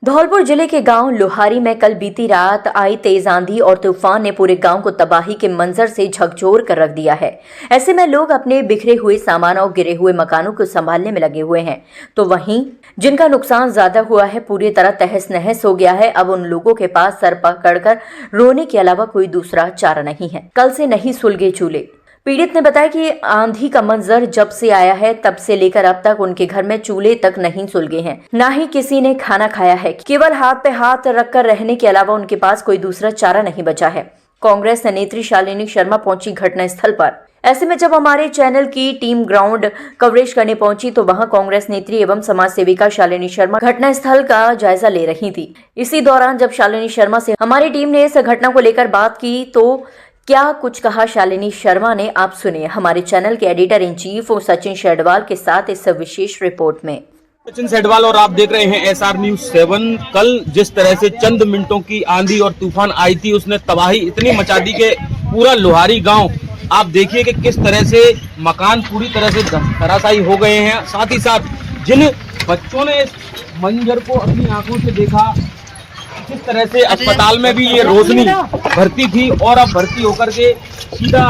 धौलपुर जिले के गांव लोहारी में कल बीती रात आई तेज आंधी और तूफान ने पूरे गांव को तबाही के मंजर से झकझोर कर रख दिया है। ऐसे में लोग अपने बिखरे हुए सामान और गिरे हुए मकानों को संभालने में लगे हुए हैं, तो वहीं जिनका नुकसान ज्यादा हुआ है पूरी तरह तहस नहस हो गया है। अब उन लोगों के पास सर पकड़कर रोने के अलावा कोई दूसरा चारा नहीं है। कल से नहीं सुलगे चूल्हे। पीड़ित ने बताया कि आंधी का मंजर जब से आया है तब से लेकर अब तक उनके घर में चूल्हे तक नहीं सुलगे हैं, ना ही किसी ने खाना खाया है। केवल हाथ पे हाथ रखकर रहने के अलावा उनके पास कोई दूसरा चारा नहीं बचा है। कांग्रेस नेत्री शालिनी शर्मा पहुंची घटना स्थल पर। ऐसे में जब हमारे चैनल की टीम ग्राउंड कवरेज करने पहुंची तो वहां कांग्रेस नेत्री एवं समाज सेविका शालिनी शर्मा घटना स्थल का जायजा ले रही थी। इसी दौरान जब शालिनी शर्मा से हमारी टीम ने इस घटना को लेकर बात की तो क्या कुछ कहा शालिनी शर्मा ने, आप सुनिए हमारे चैनल के एडिटर इन चीफ सचिन शेडवाल के साथ इस विशेष रिपोर्ट में। सचिन शेडवाल और आप देख रहे हैं SR News 7। कल जिस तरह से चंद मिनटों की आंधी और तूफान आई थी उसने तबाही इतनी मचा दी कि पूरा लोहारी गांव, आप देखिए कि किस तरह से मकान पूरी तरह से धराशायी हो गए हैं। साथ ही साथ जिन बच्चों ने इस मंजर को अपनी आंखों से देखा, जिस तरह से अस्पताल में भी ये रोशनी भर्ती थी और अब भर्ती होकर के सीधा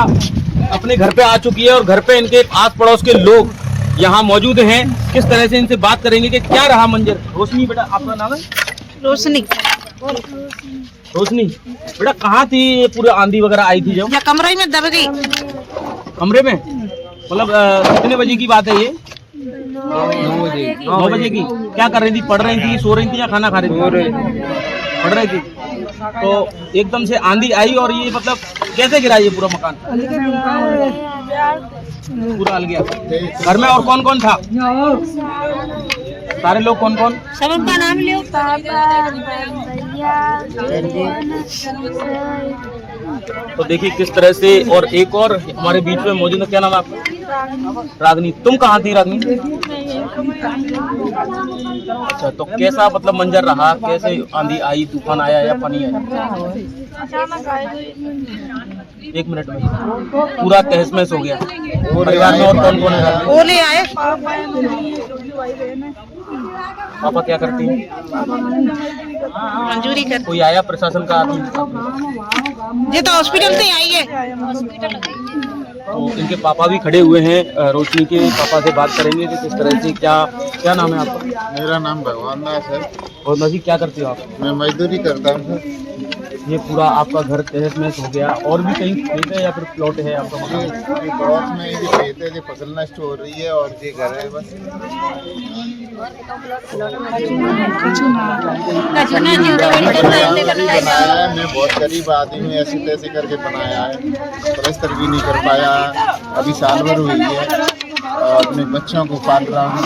अपने घर पे आ चुकी है और घर पे इनके आस पड़ोस के लोग यहाँ मौजूद हैं। किस तरह से इनसे बात करेंगे कि क्या रहा मंजर। रोशनी बेटा, आपका नाम है? रोशनी। रोशनी बेटा, कहाँ थी ये पूरी आंधी वगैरह आई थी जब? कमरे में दब गई। कमरे में मतलब कितने बजे की बात है ये? 9 बजे की। क्या कर रही थी? पढ़ रही थी, सो रही थी या खाना खा रही थी? पढ़ रही थी। तो एकदम से आंधी आई और ये मतलब कैसे गिरा ये पूरा मकान? पूरा हल गया। घर में और कौन कौन था? सारे लोग कौन कौन? सबका नाम लियो। तो देखिए किस तरह से। और एक और हमारे बीच में मौजूद है, क्या नाम है आपका? रागनी। तुम कहाँ थी रागनी? अच्छा, तो कैसा मतलब मंजर रहा? कैसे आंधी आई, तूफान आया या पानी आया? एक मिनट में पूरा तहस महस हो गया। परिवार में और कौन कौन है? ओले आए। पापा क्या करती हैं? मंजूरी कर। कोई आया प्रशासन का आदमी? ये तो हॉस्पिटल से आई है। तो इनके पापा भी खड़े हुए हैं। रोशनी के पापा से बात करेंगे कि किस तरह से क्या नाम है आपका? मेरा नाम भगवान दास है। और नजी क्या करते हो आप? मैं मजदूरी करता हूँ। ये पूरा आपका घर तहस महस हो गया। और भी कहीं खेत है या फिर प्लॉट है आपका? पड़ोस में ये खेत है, जो फसल नष्ट हो रही है और ये घर है बस। बनाया है, मैं बहुत गरीब आदमी हूँ, ऐसे तैसे करके बनाया है। प्लस्तर भी नहीं कर पाया, अभी साल भर हुई है और अपने बच्चों को पाल रहा हूँ।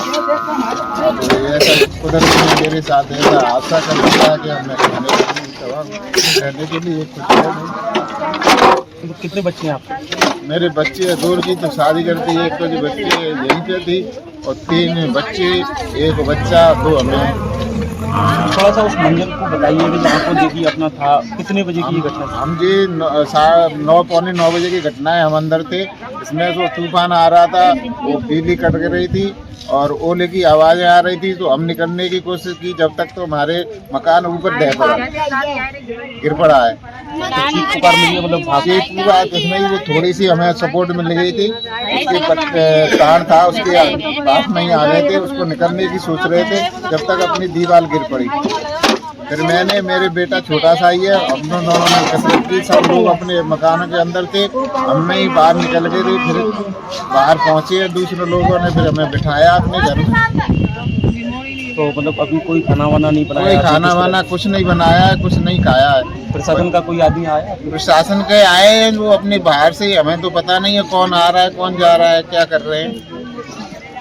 तो ऐसा कुदरत ने मेरे साथ ऐसा हादसा कर दिया कि रहने के लिए कुछ है नहीं। तो कितने बच्चे हैं आपके? मेरे बच्चे दूर की तो शादी करती है, एक तो जो बच्चे यहीं पे थी और 3 बच्चे, एक बच्चा, 2 हमें। थोड़ा सा उस मंजर को बताइए कि जहाँ को देखिए अपना था। कितने बजे की ये घटना थी? हम जी 9 पौने 9 बजे की घटना है। हम अंदर थे, इसमें जो तूफान आ रहा था, वो बिजली कट रही थी और ओले की आवाज़ें आ रही थी। तो हम निकलने की कोशिश की, जब तक तो हमारे मकान ऊपर गिर पड़ा है। चीख पुकार मिली है मतलब भाग? चीख पुकार उसमें ही वो थोड़ी सी हमें सपोर्ट मिल गई थी। उसके तार था, उसके पास नहीं आ गए थे, उसको निकलने की सोच रहे थे जब तक अपनी दीवार गिर पड़ी। फिर मैंने, मेरे बेटा छोटा सा ही है, हम दोनों ने कसरत की। सब लोग अपने मकानों के अंदर थे, हम ही बाहर निकल गए थे। फिर बाहर पहुंचे दूसरे लोगों ने, फिर हमें बिठाया अपने घर में। तो मतलब अभी कोई खाना वाना नहीं बनाया? कोई खाना वाना कुछ नहीं बनाया है, कुछ नहीं खाया है। प्रशासन का कोई आदमी आया? प्रशासन के आए हैं वो अपने बाहर से, हमें तो पता नहीं है कौन आ रहा है कौन जा रहा है, क्या कर रहे हैं।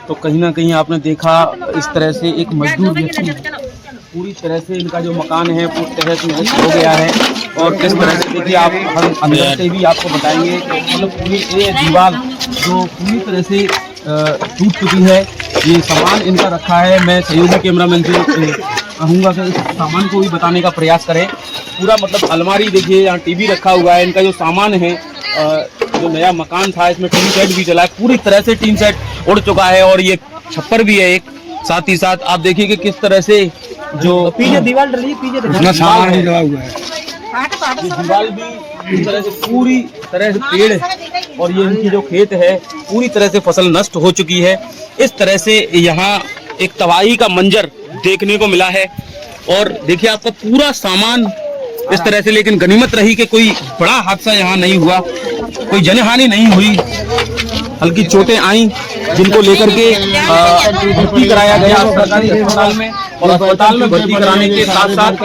तो कहीं ना कहीं आपने देखा इस तरह से एक मजदूर व्यक्ति पूरी तरह से इनका जो मकान है वो तहस नहस हो गया है। और किस तरह से देखिए आप हम अंदर से भी आपको बताएंगे कि मतलब पूरी ये दीवार जो पूरी तरह से टूट चुकी है। ये सामान इनका रखा है। मैं सहयोगी कैमरामैन से कहूँगा कि इस सामान को भी बताने का प्रयास करें। पूरा मतलब अलमारी देखिए, यहाँ टीवी रखा हुआ है। इनका जो सामान है, जो नया मकान था इसमें टीन सेट भी चला है, पूरी तरह से टीन सेट उड़ चुका है और ये छप्पर भी है एक। साथ ही साथ आप देखिए कि किस तरह से जो पीछे दीवार डली, पीछे उसमें सामान भी लगा हुआ है। ये दीवार भी इस तरह से पूरी तरह से पेड़ और ये इनकी जो खेत है पूरी तरह से फसल नष्ट हो चुकी है। इस तरह से यहाँ एक तबाही का मंजर देखने को मिला है। और देखिए आपका पूरा सामान इस तरह से, लेकिन गनीमत रही कि कोई बड़ा हादसा यहाँ नहीं हुआ, कोई जनहानि नहीं हुई। हल्की चोटें आई जिनको लेकर के भर्ती कराया गया सरकारी अस्पताल में, और अस्पताल में भर्ती कराने के साथ साथ इस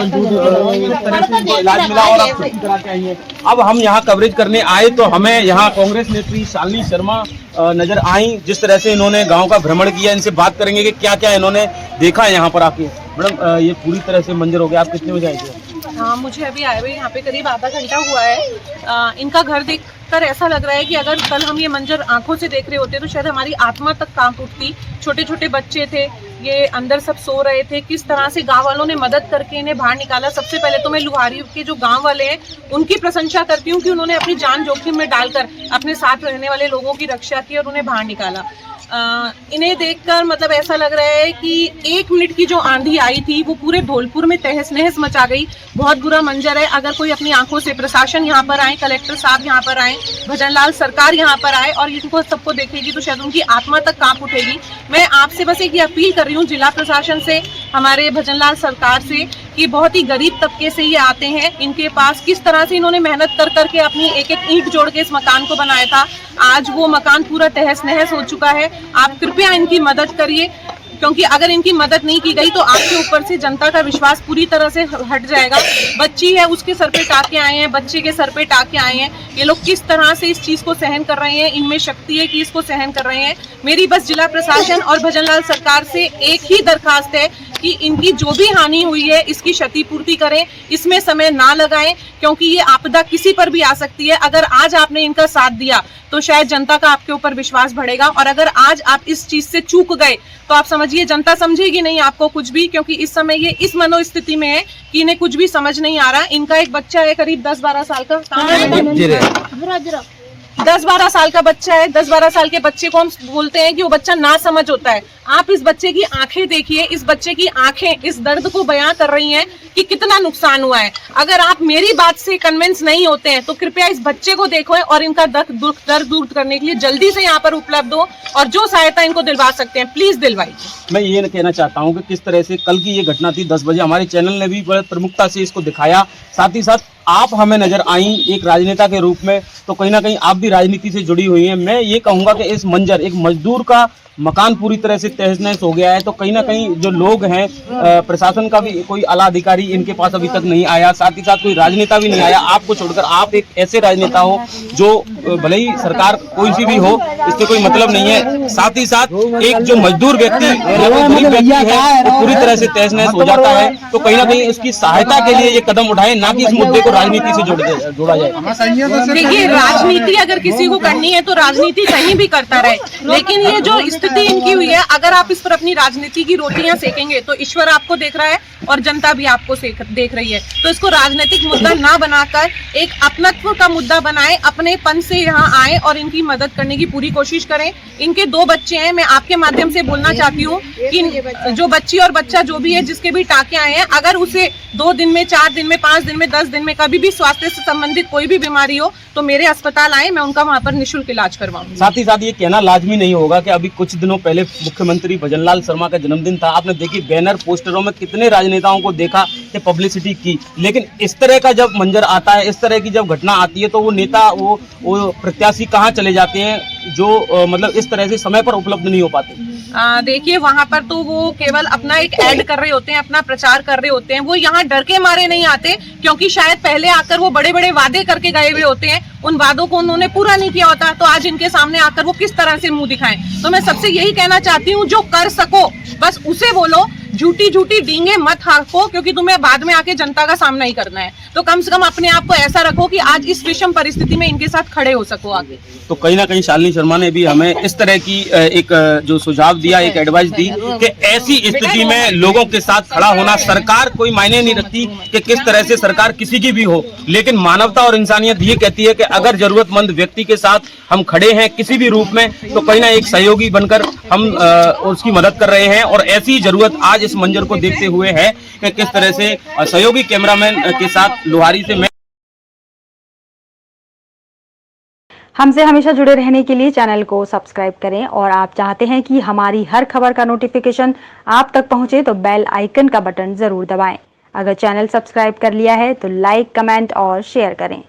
तरह से इनको इलाज मिला और अब छुट्टी करा के आई है। अब हम यहाँ कवरेज करने आए तो हमें यहाँ कांग्रेस नेत्री शालिनी शर्मा नजर आई, जिस तरह से इन्होंने गांव का भ्रमण किया। इनसे बात करेंगे कि क्या क्या इन्होंने देखा यहाँ पर आके। मैडम, ये पूरी तरह से मंजर हो गया, आप कितने बजे आए थे? हाँ, मुझे अभी आए हुए यहाँ पे करीब आधा घंटा हुआ है। इनका घर देखकर ऐसा लग रहा है कि अगर कल हम ये मंजर आंखों से देख रहे होते तो शायद हमारी आत्मा तक कांप उठती। छोटे छोटे बच्चे थे, ये अंदर सब सो रहे थे। किस तरह से गांव वालों ने मदद करके इन्हें बाहर निकाला। सबसे पहले तो मैं लुहारी के जो गांव वाले हैं उनकी प्रशंसा करती हूँ कि उन्होंने अपनी जान जोखिम में डालकर अपने साथ रहने वाले लोगों की रक्षा की और उन्हें बाहर निकाला। इन्हें देखकर मतलब ऐसा लग रहा है कि 1 मिनट की जो आंधी आई थी वो पूरे धौलपुर में तहस नहस मचा गई। बहुत बुरा मंजर है। अगर कोई अपनी आंखों से, प्रशासन यहाँ पर आए, कलेक्टर साहब यहाँ पर आए, भजनलाल सरकार यहाँ पर आए और इनको सबको देखेगी तो शायद उनकी आत्मा तक कांप उठेगी। मैं आपसे बस एक अपील कर रही हूँ जिला प्रशासन से, हमारे भजनलाल सरकार से, कि बहुत ही गरीब तबके से ये आते हैं। इनके पास किस तरह से इन्होंने मेहनत कर करके अपनी एक एक ईंट जोड़ के इस मकान को बनाया था। आज वो मकान पूरा तहस नहस हो चुका है। आप कृपया इनकी मदद करिए, क्योंकि अगर इनकी मदद नहीं की गई तो आपके ऊपर से जनता का विश्वास पूरी तरह से हट जाएगा। बच्ची है, उसके सर पे टाके आए हैं, बच्चे के सर पे टाके आए हैं। ये लोग किस तरह से इस चीज को सहन कर रहे हैं, इनमें शक्ति है कि इसको सहन कर रहे हैं। मेरी बस जिला प्रशासन और भजनलाल सरकार से एक ही दरखास्त है कि इनकी जो भी हानि हुई है इसकी क्षतिपूर्ति करें, इसमें समय ना लगाएं, क्योंकि ये आपदा किसी पर भी आ सकती है। अगर आज आपने इनका साथ दिया तो शायद जनता का आपके ऊपर विश्वास बढ़ेगा, और अगर आज आप इस चीज से चूक गए तो आप समझिए जनता समझेगी नहीं आपको कुछ भी, क्योंकि इस समय ये इस मनोस्थिति में है कि इन्हें कुछ भी समझ नहीं आ रहा। इनका एक बच्चा है करीब 10-12 साल का, 10-12 साल का बच्चा है। 10-12 साल के बच्चे को हम बोलते हैं कि वो बच्चा ना समझ होता है। आप इस बच्चे की आंखें देखिए, इस बच्चे की आंखें इस दर्द को बयां कर रही हैं कि कितना नुकसान हुआ है। अगर आप मेरी बात से कन्विंस नहीं होते हैं तो कृपया इस बच्चे को देखो और इनका दर्द दूर करने के लिए जल्दी से यहाँ पर उपलब्ध हो, और जो सहायता इनको दिलवा सकते हैं प्लीज दिलवाइए। मैं ये कहना चाहता हूँ कि किस तरह से कल की ये घटना थी 10 बजे, हमारे चैनल ने भी बड़े प्रमुखता से इसको दिखाया। साथ ही साथ आप हमें नजर आई एक राजनेता के रूप में, तो कहीं ना कहीं आप भी राजनीति से जुड़ी हुई हैं। मैं ये कहूँगा कि इस मंजर, एक मजदूर का मकान पूरी तरह से तहस नहस हो गया है, तो कहीं ना कहीं जो लोग हैं, प्रशासन का भी कोई आला अधिकारी इनके पास अभी तक नहीं आया, साथ ही साथ कोई राजनेता भी नहीं आया आपको छोड़कर। आप एक ऐसे राजनेता हो जो भले ही सरकार कोई सी भी हो, इससे कोई मतलब नहीं है। साथ ही साथ एक जो मजदूर व्यक्ति या कोई गरीब व्यक्ति है वो पूरी तरह से तहस नहस हो जाता है, तो कहीं ना कहीं उसकी सहायता के लिए ये कदम उठाए, ना कि इस मुद्दे को राजनीति से जोड़ा जाए। देखिए, राजनीति अगर किसी को करनी है तो राजनीति कहीं भी करता रहे, लेकिन ये जो स्थिति इनकी हुई है, अगर आप इस पर अपनी राजनीति की रोटियां सेकेंगे तो ईश्वर आपको देख रहा है और जनता भी आपको देख रही है। तो इसको राजनीतिक मुद्दा ना बनाकर एक अपनत्व का मुद्दा बनाएं, अपनेपन से यहाँ आए और इनकी मदद करने की पूरी कोशिश करें। इनके 2 बच्चे हैं। मैं आपके माध्यम से बोलना चाहती हूँ कि जो बच्ची और बच्चा जो भी है, जिसके भी टाके आए हैं, अगर उसे 2 दिन में, 4 दिन में, 5 दिन में, 10 दिन में कभी भी स्वास्थ्य से संबंधित कोई भी बीमारी हो तो मेरे अस्पताल आए, मैं उनका वहाँ पर निःशुल्क इलाज करवाऊंगी। साथ ही साथ ये कहना लाजमी नहीं होगा कि अभी कुछ दिनों पहले मुख्यमंत्री भजनलाल शर्मा का जन्मदिन था। आपने देखी बैनर पोस्टरों में कितने राजनेताओं को देखा कि पब्लिसिटी की, लेकिन इस तरह का जब मंजर आता है, इस तरह की जब घटना आती है तो वो नेता, वो प्रत्याशी कहाँ चले जाते हैं जो मतलब इस तरह से समय पर उपलब्ध नहीं हो पाते। देखिए, वहाँ पर तो वो केवल अपना एक ऐड कर रहे होते हैं, अपना प्रचार कर रहे होते हैं। वो यहाँ डर के मारे नहीं आते, क्योंकि शायद पहले आकर वो बड़े बड़े वादे करके गए हुए होते हैं, उन वादों को उन्होंने पूरा नहीं किया होता, तो आज इनके सामने आकर वो किस तरह से मुंह दिखाएं। तो मैं सबसे यही कहना चाहती हूँ, जो कर सको बस उसे बोलो, झूठी झूठी डींगे मत हाको, क्योंकि तुम्हें बाद में आके जनता का सामना ही करना है। तो कम से कम अपने आप को ऐसा रखो कि आज इस विषम परिस्थिति में इनके साथ खड़े हो सको आगे। तो कहीं ना कहीं शालिनी शर्मा ने भी हमें इस तरह की एक जो सुझाव दिया, एक एडवाइस दी कि ऐसी स्थिति में लोगों के साथ खड़ा होना, सरकार कोई मायने नहीं रखती कि किस तरह से सरकार किसी की भी हो, लेकिन मानवता और इंसानियत ये कहती है कि अगर जरूरतमंद व्यक्ति के साथ हम खड़े हैं किसी भी रूप में, तो कहीं ना एक सहयोगी बनकर हम उसकी मदद कर रहे हैं। और ऐसी जरूरत आज इस मंजर को देखते हुए है कि किस तरह से सहयोगी कैमरामैन के साथ लोहारी से मैं हमसे हमेशा जुड़े रहने के लिए चैनल को सब्सक्राइब करें और आप चाहते हैं कि हमारी हर खबर का नोटिफिकेशन आप तक पहुंचे तो बेल आइकन का बटन जरूर दबाएं। अगर चैनल सब्सक्राइब कर लिया है तो लाइक, कमेंट और शेयर करें।